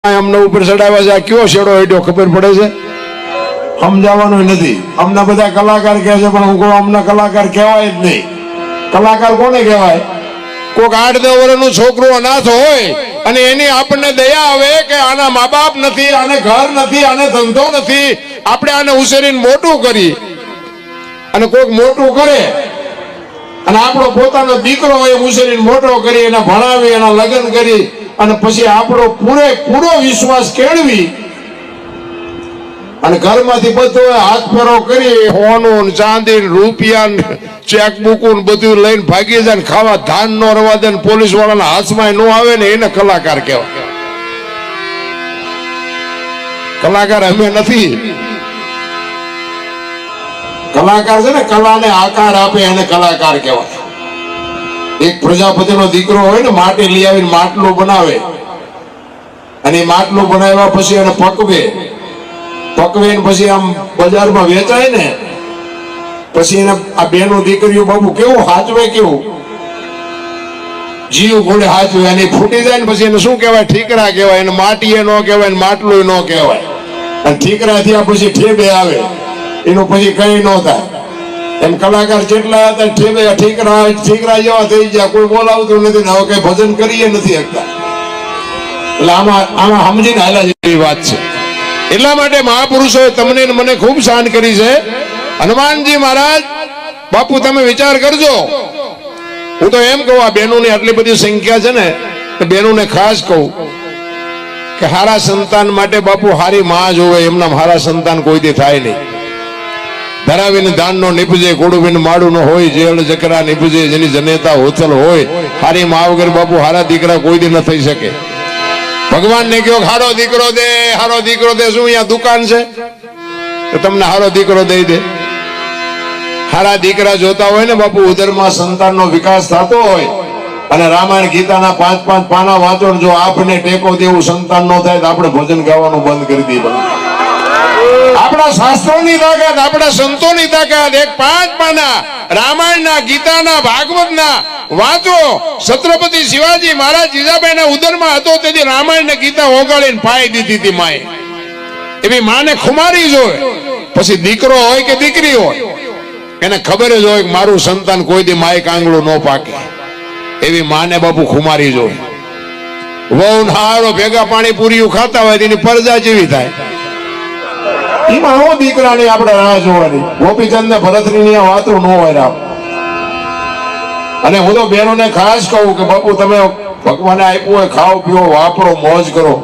અમને ઉપર ચડાવ્યા છે, આ કયો શેડો હેડ્યો ખબર પડે છે? સમજાવવાનું નથી. અમને બધા કલાકાર કહે છે, પણ હું કહું અમને કલાકાર કહેવાય જ નહીં. કલાકાર કોને કહેવાય? કોઈક 8-10 વર્ષનું છોકરું અનાથ હોય અને એની આપણને દયા આવે કે આના મા બાપ નથી, આને ઘર નથી, આને ધંધો નથી, આપણે આને ઉછેરીને મોટું કરી અને કોઈક મોટું કરે અને આપણો પોતાનો દીકરો હોય ઉછેરીને મોટો કરી એને ભણાવી એના લગ્ન કરી અને પછી આપણો પૂરો વિશ્વાસ કેળવી અને ઘરમાંથી બધું હાથ ફેરો કરી સોનું ચાંદી રૂપિયા ચેકબુક બધું લઈને ભાગી જાય, ખાવા ધાન નો રવા દે, પોલીસ વાળાના હાથમાં ન આવે ને એને કલાકાર કહેવાય. કલાકાર અમે નથી. કલાકાર છે ને કલાને આકાર આપે એને કલાકાર કહેવાય. એક પ્રજાપતિનો દીકરો હોય ને માટી લઈ આવીને માટલું બનાવે અને માટલું બનાવ્યા પછી એને પકવે પછી આમ બજારમાં વેચાય ને પછી એને આ બેનો દીકરીઓ બાબુ કેવું હાચવે, કેવું જીવ ઘોડે હાચવે અને ફૂટી જાય ને પછી એને શું કહેવાય? ઠીકરા કહેવાય. એને માટીએ ન કહેવાય ને માટલું ન કહેવાય. અને ઠીકરા થયા પછી ઠેબે આવે, એનું પછી કઈ ન થાય. એમ કલાકાર જેટલા હતા ઠીકરા જેવા થઈ ગયા, કોઈ બોલાવતું નથી ને હવે કઈ ભજન કરીએ નથી શકતા. એટલે આમાં સમજીને હાલા જેવી વાત છે. એટલા માટે મહાપુરુષોએ તમને મને ખૂબ શાન કરી છે. હનુમાનજી મહારાજ બાપુ તમે વિચાર કરજો. હું તો એમ કહું આ બહેનોની આટલી બધી સંખ્યા છે ને, બહેનોને ખાસ કહું કે હારા સંતાન માટે બાપુ હારી માં જોવે. એમના હારા સંતાન કોઈથી થાય નહીં. ધરાવીને દાન નો નીપજે, કોડું માડું નો હોય, જેલ જકરા નીપજે, જેની જનેતા હોતલ હોય. હારી મા વગર બાપુ હારા દીકરા કોઈથી ન થઈ શકે. ભગવાન ને કહ્યો હારો દીકરો દે, હારો દીકરો દે. શું અહીંયા દુકાન છે તો તમને હારો દીકરો દઈ દે? હારા દીકરા જોતા હોય ને બાપુ, ઉદરમાં સંતાનનો વિકાસ થતો હોય અને રામાયણ ગીતાના 5-5 પાના વાંચો, જો આપને ટેકો દેવું સંતાન નો થાય તો આપણે ભજન ગાવાનું બંધ કરી દઈએ. આપણા શાસ્ત્રોની તાકાત, આપણા સંતોની તાકાત. એક 5 પાના રામાયણના, ગીતાના, ભાગવતના વાંચો. છત્રપતિ શિવાજી મહારાજ જીજાબાઈના ઉદરમાં હતો તેથી રામાયણ ને ગીતા ઓગાળીને ફાઈ દીધી હતી માએ. એવી માને ખુમારી જોય. પછી દીકરો હોય કે દીકરી હોય એને ખબર જ હોય કે મારું સંતાન કોઈ દી માએ કાંગળું ન પાકે. એવી માને બાપુ ખુમારી જોય. વહુ હારો ભેગા પાણી પૂરીયું ખાતા હોય તેની પરજા જેવી થાય. એમાં હું દીકરાની આપણે રાહ જોવાની. ગોપીચંદ ને ભરતની વાતો ન હોય રામ. અને હું તો બહેનોને ખાસ કહું કે બાપુ તમે ભગવાને આપ્યું હોય ખાઓ પીઓ વાપરો મોજ કરો.